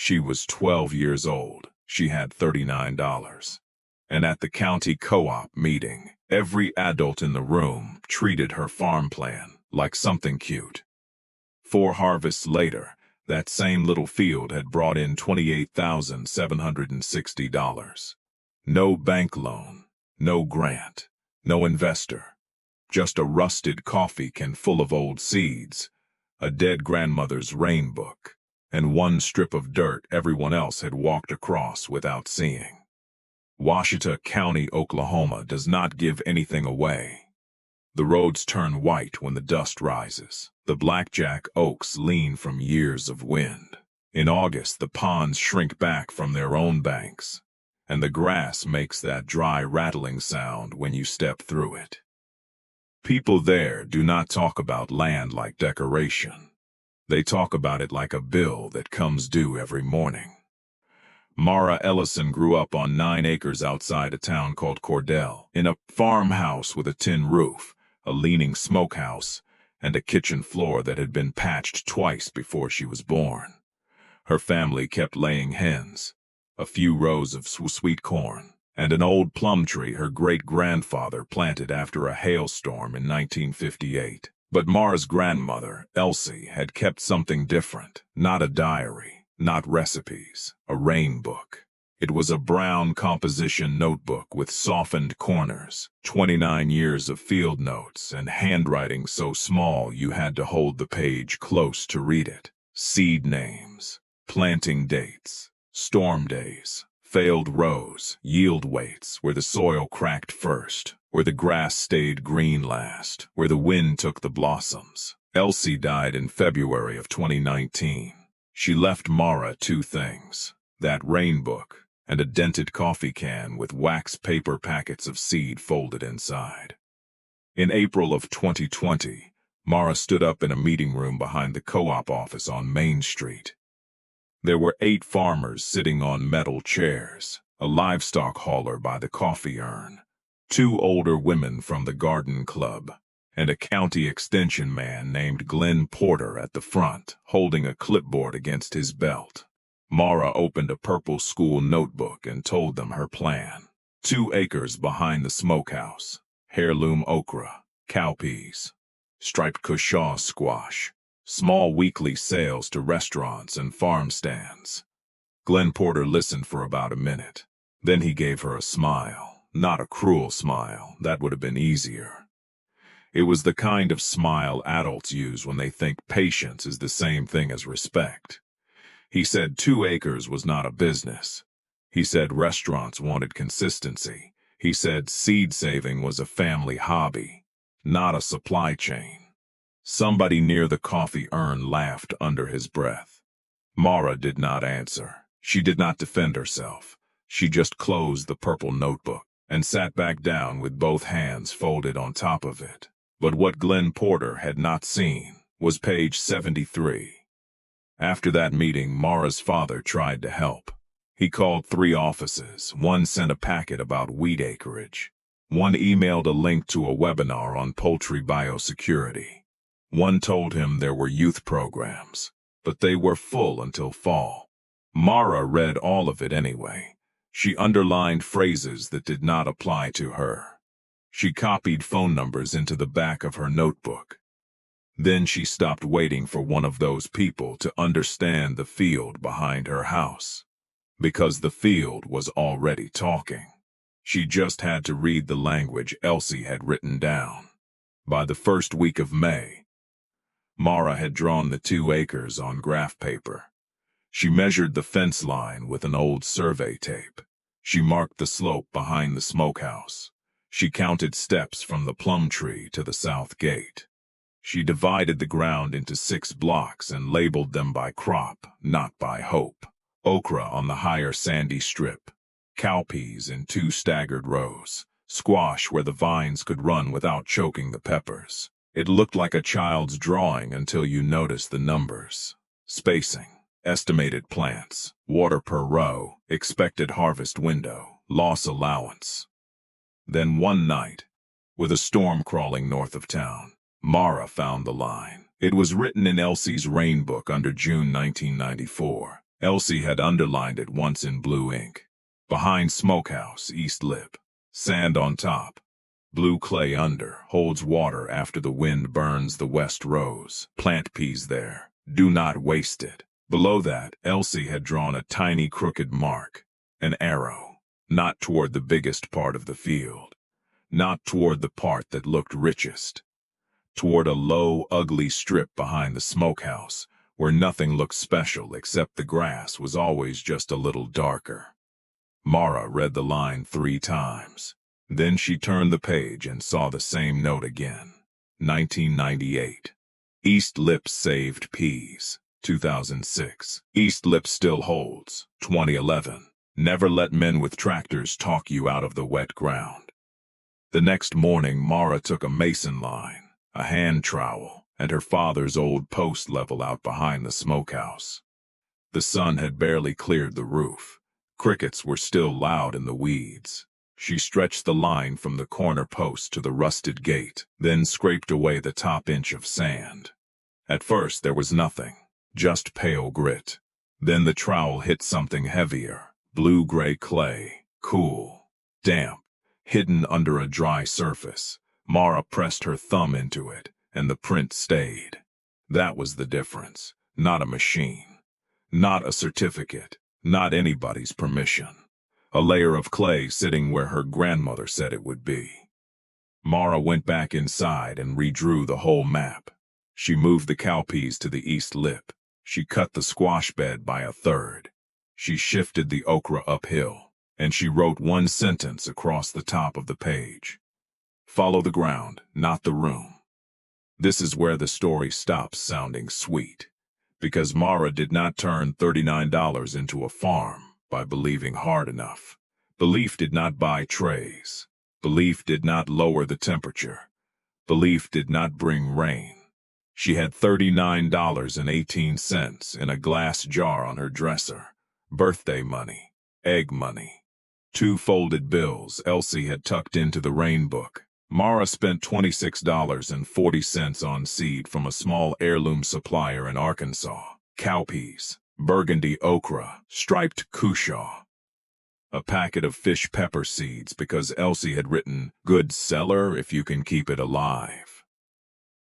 She was 12 years old. She had $39. And at the county co-op meeting, every adult in the room treated her farm plan like something cute. 4 harvests later, that same little field had brought in $28,760. No bank loan, no grant, no investor. Just a rusted coffee can full of old seeds, a dead grandmother's rain book, and one strip of dirt everyone else had walked across without seeing. Washita County, Oklahoma does not give anything away. The roads turn white when the dust rises. The blackjack oaks lean from years of wind. In August, the ponds shrink back from their own banks, and the grass makes that dry rattling sound when you step through it. People there do not talk about land like decoration. They talk about it like a bill that comes due every morning. Mara Ellison grew up on 9 acres outside a town called Cordell, in a farmhouse with a tin roof, a leaning smokehouse, and a kitchen floor that had been patched twice before she was born. Her family kept laying hens, a few rows of sweet corn, and an old plum tree her great-grandfather planted after a hailstorm in 1958. But Mara's grandmother, Elsie, had kept something different, not a diary, not recipes, a rain book. It was a brown composition notebook with softened corners, 29 years of field notes, and handwriting so small you had to hold the page close to read it. Seed names, planting dates, storm days, failed rows, yield weights, where the soil cracked first, where the grass stayed green last, where the wind took the blossoms. Elsie died in February of 2019. She left Mara 2 things, that rain book and a dented coffee can with wax paper packets of seed folded inside. In April of 2020, Mara stood up in a meeting room behind the co-op office on Main Street. There were 8 farmers sitting on metal chairs, a livestock hauler by the coffee urn, 2 older women from the garden club, and a county extension man named Glenn Porter at the front, holding a clipboard against his belt. Mara opened a purple school notebook and told them her plan. 2 acres behind the smokehouse, heirloom okra, cowpeas, striped cushaw squash, small weekly sales to restaurants and farm stands. Glenn Porter listened for about a minute. Then he gave her a smile, not a cruel smile, that would have been easier. It was the kind of smile adults use when they think patience is the same thing as respect. He said 2 acres was not a business. He said restaurants wanted consistency. He said seed saving was a family hobby, not a supply chain. Somebody near the coffee urn laughed under his breath. Mara did not answer. She did not defend herself. She just closed the purple notebook and sat back down with both hands folded on top of it. But what Glenn Porter had not seen was page 73. After that meeting, Mara's father tried to help. He called 3 offices. One sent a packet about wheat acreage. One emailed a link to a webinar on poultry biosecurity. One told him there were youth programs, but they were full until fall. Mara read all of it anyway. She underlined phrases that did not apply to her. She copied phone numbers into the back of her notebook. Then she stopped waiting for one of those people to understand the field behind her house, because the field was already talking. She just had to read the language Elsie had written down. By the first week of May, Mara had drawn the 2 acres on graph paper. She measured the fence line with an old survey tape. She marked the slope behind the smokehouse. She counted steps from the plum tree to the south gate. She divided the ground into 6 blocks and labeled them by crop, not by hope. Okra on the higher sandy strip, cowpeas in 2 staggered rows, squash where the vines could run without choking the peppers. It looked like a child's drawing until you noticed the numbers. Spacing, estimated plants, water per row, expected harvest window, loss allowance. Then one night, with a storm crawling north of town, Mara found the line. It was written in Elsie's rain book under June 1994. Elsie had underlined it once in blue ink. Behind smokehouse, east lip. Sand on top. Blue clay under, holds water after the wind burns the west rose. Plant peas there. Do not waste it. Below that, Elsie had drawn a tiny crooked mark. An arrow. Not toward the biggest part of the field. Not toward the part that looked richest. Toward a low, ugly strip behind the smokehouse, where nothing looked special except the grass was always just a little darker. Mara read the line 3 times. Then she turned the page and saw the same note again. 1998. East Lip saved peas. 2006. East Lip still holds. 2011. Never let men with tractors talk you out of the wet ground. The next morning, Mara took a mason line, a hand trowel, and her father's old post level out behind the smokehouse. The sun had barely cleared the roof. Crickets were still loud in the weeds. She stretched the line from the corner post to the rusted gate, then scraped away the top inch of sand. At first there was nothing, just pale grit. Then the trowel hit something heavier, blue-gray clay, cool, damp, hidden under a dry surface. Mara pressed her thumb into it, and the print stayed. That was the difference. Not a machine. Not a certificate. Not anybody's permission. A layer of clay sitting where her grandmother said it would be. Mara went back inside and redrew the whole map. She moved the cowpeas to the east lip. She cut the squash bed by 1/3. She shifted the okra uphill, and she wrote one sentence across the top of the page. Follow the ground, not the room. This is where the story stops sounding sweet, because Mara did not turn $39 into a farm by believing hard enough. Belief did not buy trays. Belief did not lower the temperature. Belief did not bring rain. She had $39.18 in a glass jar on her dresser. Birthday money, egg money. 2 folded bills Elsie had tucked into the rain book. Mara spent $26.40 on seed from a small heirloom supplier in Arkansas. Cowpeas, burgundy okra, striped cushaw. A packet of fish pepper seeds because Elsie had written, "Good seller if you can keep it alive."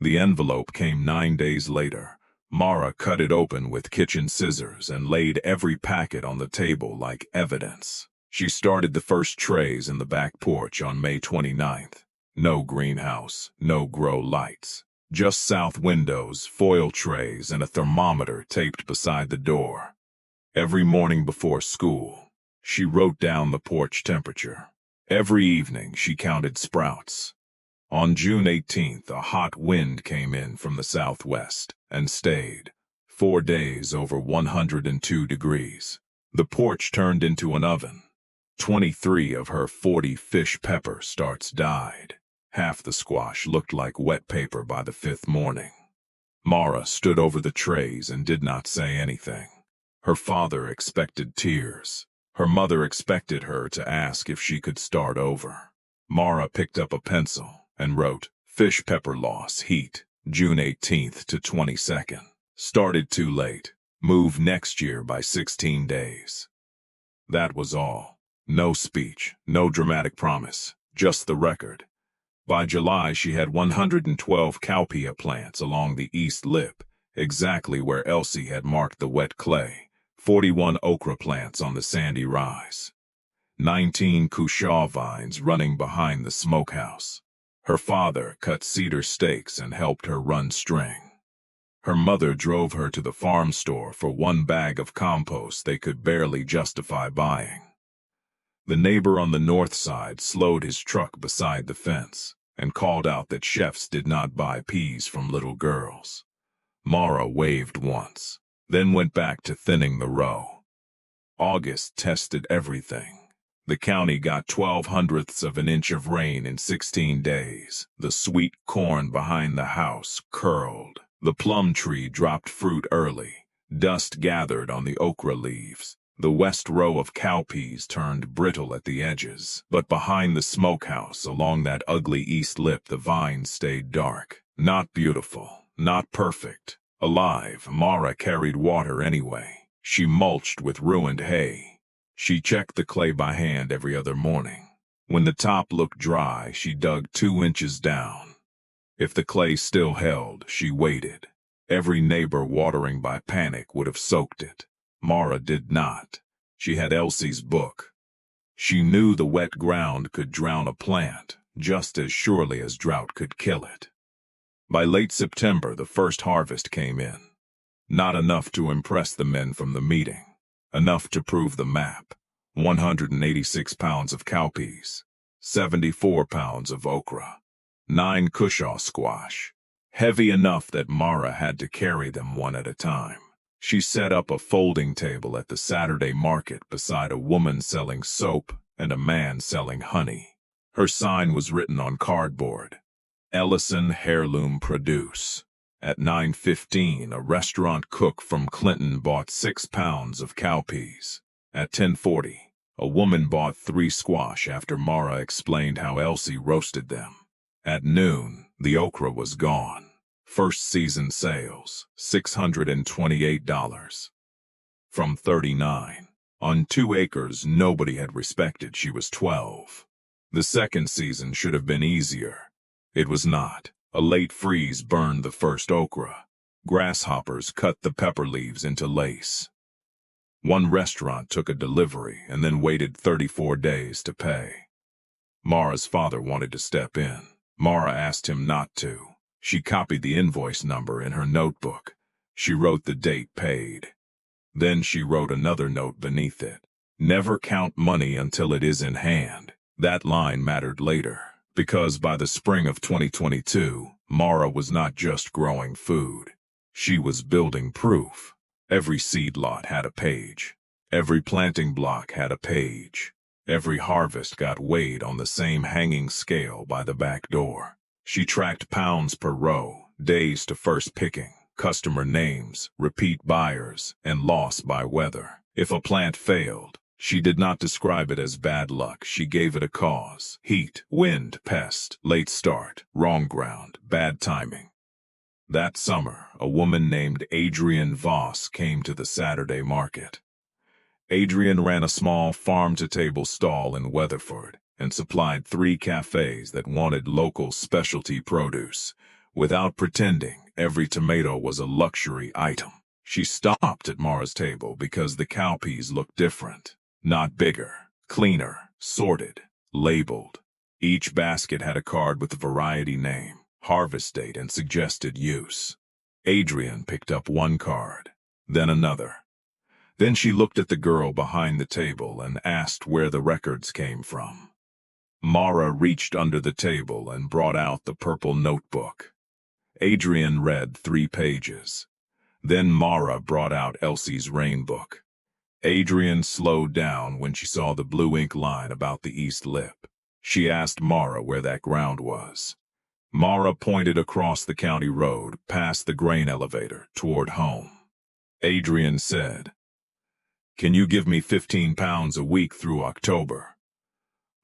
The envelope came 9 days later. Mara cut it open with kitchen scissors and laid every packet on the table like evidence. She started the first trays in the back porch on May 29th. No greenhouse, no grow lights. Just south windows, foil trays, and a thermometer taped beside the door. Every morning before school, she wrote down the porch temperature. Every evening, she counted sprouts. On June 18th, a hot wind came in from the southwest and stayed 4 days over 102 degrees. The porch turned into an oven. 23 of her 40 fish pepper starts died. Half the squash looked like wet paper by the 5th morning. Mara stood over the trays and did not say anything. Her father expected tears. Her mother expected her to ask if she could start over. Mara picked up a pencil and wrote, "Fish pepper loss, heat, June 18th to 22nd. Started too late. Move next year by 16 days. That was all. No speech, no dramatic promise, just the record. By July, she had 112 cowpea plants along the east lip, exactly where Elsie had marked the wet clay, 41 okra plants on the sandy rise, 19 cushaw vines running behind the smokehouse. Her father cut cedar stakes and helped her run string. Her mother drove her to the farm store for 1 bag of compost they could barely justify buying. The neighbor on the north side slowed his truck beside the fence and called out that chefs did not buy peas from little girls. Mara waved once, then went back to thinning the row. August tested everything. The county got 0.12 of an inch of rain in 16 days. The sweet corn behind the house curled. The plum tree dropped fruit early. Dust gathered on the okra leaves. The west row of cowpeas turned brittle at the edges, but behind the smokehouse along that ugly east lip the vines stayed dark. Not beautiful, not perfect. Alive, Mara carried water anyway. She mulched with ruined hay. She checked the clay by hand every other morning. When the top looked dry, she dug 2 inches down. If the clay still held, she waited. Every neighbor watering by panic would have soaked it. Mara did not. She had Elsie's book. She knew the wet ground could drown a plant, just as surely as drought could kill it. By late September, the first harvest came in. Not enough to impress the men from the meeting. Enough to prove the map. 186 pounds of cowpeas. 74 pounds of okra. 9 cushaw squash. Heavy enough that Mara had to carry them one at a time. She set up a folding table at the Saturday market beside a woman selling soap and a man selling honey. Her sign was written on cardboard. Ellison Heirloom Produce. At 9:15, a restaurant cook from Clinton bought 6 pounds of cowpeas. At 10:40, a woman bought 3 squash after Mara explained how Elsie roasted them. At noon, the okra was gone. First season sales, $628. From 39. On 2 acres nobody had respected she was 12. The second season should have been easier. It was not. A late freeze burned the first okra. Grasshoppers cut the pepper leaves into lace. One restaurant took a delivery and then waited 34 days to pay. Mara's father wanted to step in. Mara asked him not to. She copied the invoice number in her notebook. She wrote the date paid. Then she wrote another note beneath it. Never count money until it is in hand. That line mattered later, because by the spring of 2022, Mara was not just growing food. She was building proof. Every seed lot had a page. Every planting block had a page. Every harvest got weighed on the same hanging scale by the back door. She tracked pounds per row, days to first picking, customer names, repeat buyers, and loss by weather. If a plant failed, she did not describe it as bad luck. She gave it a cause: heat, wind, pest, late start, wrong ground, bad timing. That summer, a woman named Adrienne Voss came to the Saturday market. Adrienne ran a small farm-to-table stall in Weatherford and supplied 3 cafes that wanted local specialty produce. Without pretending, every tomato was a luxury item. She stopped at Mara's table because the cowpeas looked different. Not bigger, cleaner, sorted, labeled. Each basket had a card with the variety name, harvest date, and suggested use. Adrienne picked up one card, then another. Then she looked at the girl behind the table and asked where the records came from. Mara reached under the table and brought out the purple notebook. Adrienne read 3 pages. Then Mara brought out Elsie's rain book. Adrienne slowed down when she saw the blue ink line about the east lip. She asked Mara where that ground was. Mara pointed across the county road, past the grain elevator, toward home. Adrienne said, "Can you give me 15 pounds a week through October?"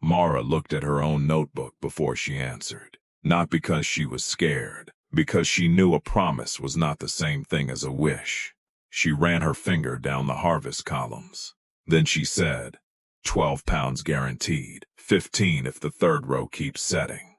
Mara looked at her own notebook before she answered. Not because she was scared, because she knew a promise was not the same thing as a wish. She ran her finger down the harvest columns. Then she said, 12 pounds guaranteed, 15 if the third row keeps setting.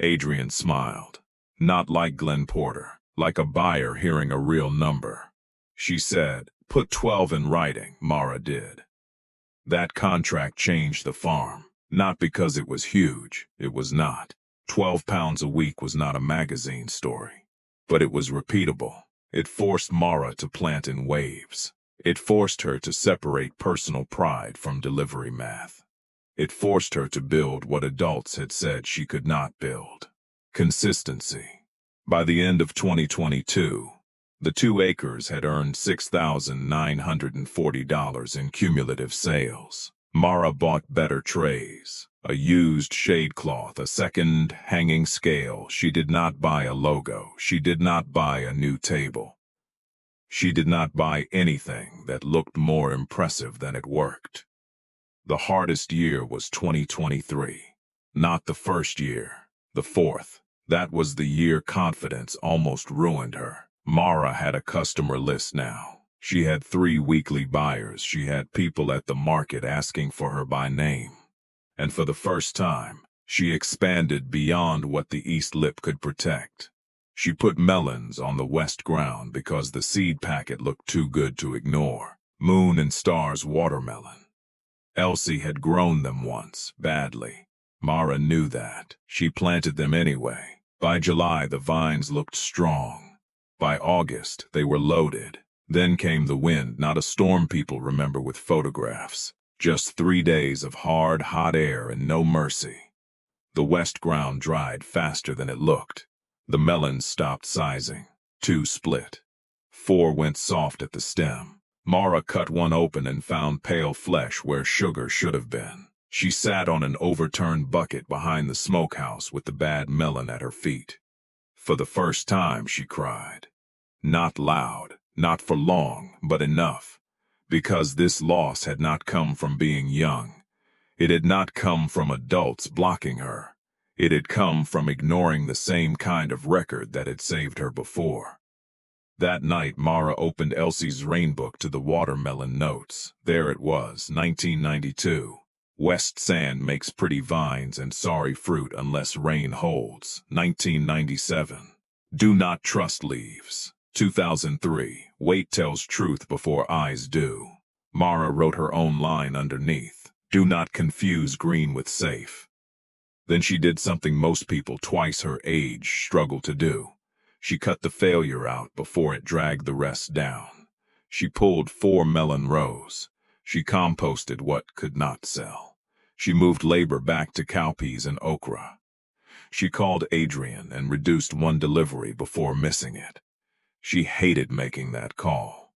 Adrienne smiled. Not like Glenn Porter, like a buyer hearing a real number. She said, "Put 12 in writing." Mara did. That contract changed the farm. Not because it was huge, it was not. 12 pounds a week was not a magazine story. But it was repeatable. It forced Mara to plant in waves. It forced her to separate personal pride from delivery math. It forced her to build what adults had said she could not build: consistency. By the end of 2022, the 2 acres had earned $6,940 in cumulative sales. Mara bought better trays, a used shade cloth, a second hanging scale. She did not buy a logo. She did not buy a new table. She did not buy anything that looked more impressive than it worked. The hardest year was 2023. Not the first year, the fourth. That was the year confidence almost ruined her. Mara had a customer list now. She had 3 weekly buyers. She had people at the market asking for her by name. And for the first time, she expanded beyond what the east lip could protect. She put melons on the west ground because the seed packet looked too good to ignore. Moon and Stars watermelon. Elsie had grown them once, badly. Mara knew that. She planted them anyway. By July, the vines looked strong. By August, they were loaded. Then came the wind, not a storm people remember with photographs. Just 3 days of hard, hot air and no mercy. The west ground dried faster than it looked. The melons stopped sizing. 2 split. 4 went soft at the stem. Mara cut one open and found pale flesh where sugar should have been. She sat on an overturned bucket behind the smokehouse with the bad melon at her feet. For the first time, she cried. Not loud, not for long, but enough. Because this loss had not come from being young. It had not come from adults blocking her. It had come from ignoring the same kind of record that had saved her before. That night, Mara opened Elsie's rainbook to the watermelon notes. There it was, 1992. West sand makes pretty vines and sorry fruit unless rain holds. 1997. Do not trust leaves. 2003. Weight tells truth before eyes do. Mara wrote her own line underneath. Do not confuse green with safe. Then she did something most people twice her age struggle to do. She cut the failure out before it dragged the rest down. She pulled 4 melon rows. She composted what could not sell. She moved labor back to cowpeas and okra. She called Adrian and reduced 1 delivery before missing it. She hated making that call.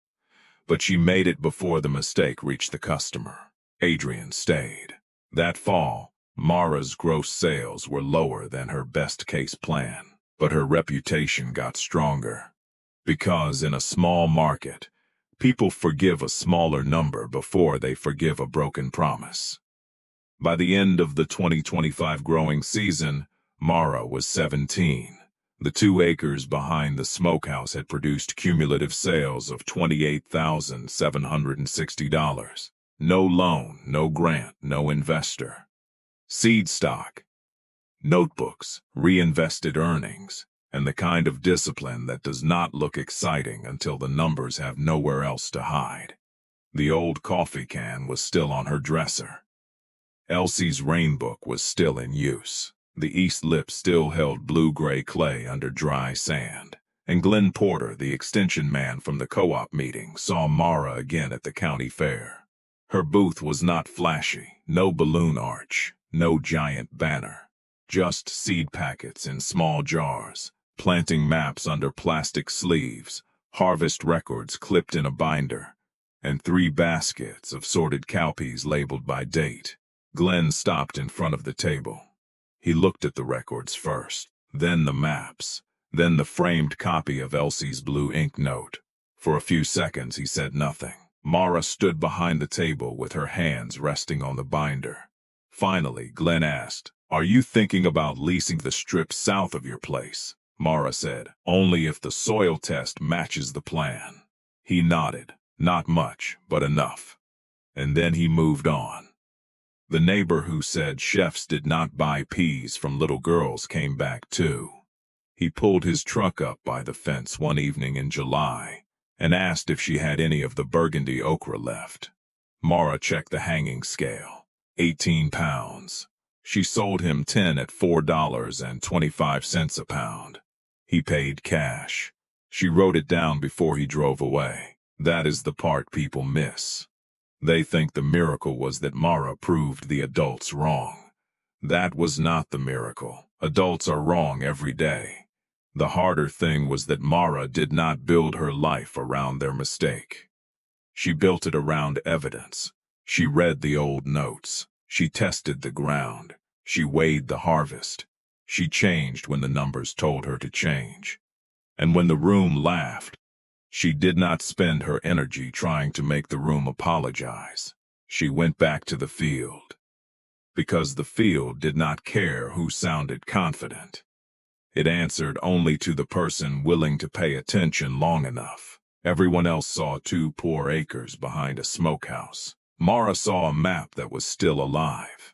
But she made it before the mistake reached the customer. Adrian stayed. That fall, Mara's gross sales were lower than her best-case plan. But her reputation got stronger. Because in a small market, people forgive a smaller number before they forgive a broken promise. By the end of the 2025 growing season, Mara was 17. The 2 acres behind the smokehouse had produced cumulative sales of $28,760. No loan, no grant, no investor. Seed stock. Notebooks, reinvested earnings, and the kind of discipline that does not look exciting until the numbers have nowhere else to hide. The old coffee can was still on her dresser. Elsie's rainbook was still in use. The east lip still held blue-gray clay under dry sand. And Glenn Porter, the extension man from the co-op meeting, saw Mara again at the county fair. Her booth was not flashy, no balloon arch, no giant banner. Just seed packets in small jars, planting maps under plastic sleeves, harvest records clipped in a binder, and 3 baskets of sorted cowpeas labeled by date. Glenn stopped in front of the table. He looked at the records first, then the maps, then the framed copy of Elsie's blue ink note. For a few seconds he said nothing. Mara stood behind the table with her hands resting on the binder. Finally, Glenn asked, "Are you thinking about leasing the strip south of your place?" Mara said, "Only if the soil test matches the plan." He nodded. Not much, but enough. And then he moved on. The neighbor who said chefs did not buy peas from little girls came back too. He pulled his truck up by the fence one evening in July and asked if she had any of the burgundy okra left. Mara checked the hanging scale. 18 pounds. She sold him 10 at $4.25 a pound. He paid cash. She wrote it down before he drove away. That is the part people miss. They think the miracle was that Mara proved the adults wrong. That was not the miracle. Adults are wrong every day. The harder thing was that Mara did not build her life around their mistake. She built it around evidence. She read the old notes. She tested the ground. She weighed the harvest. She changed when the numbers told her to change. And when the room laughed, she did not spend her energy trying to make the room apologize. She went back to the field. Because the field did not care who sounded confident. It answered only to the person willing to pay attention long enough. Everyone else saw 2 poor acres behind a smokehouse. Mara saw a map that was still alive.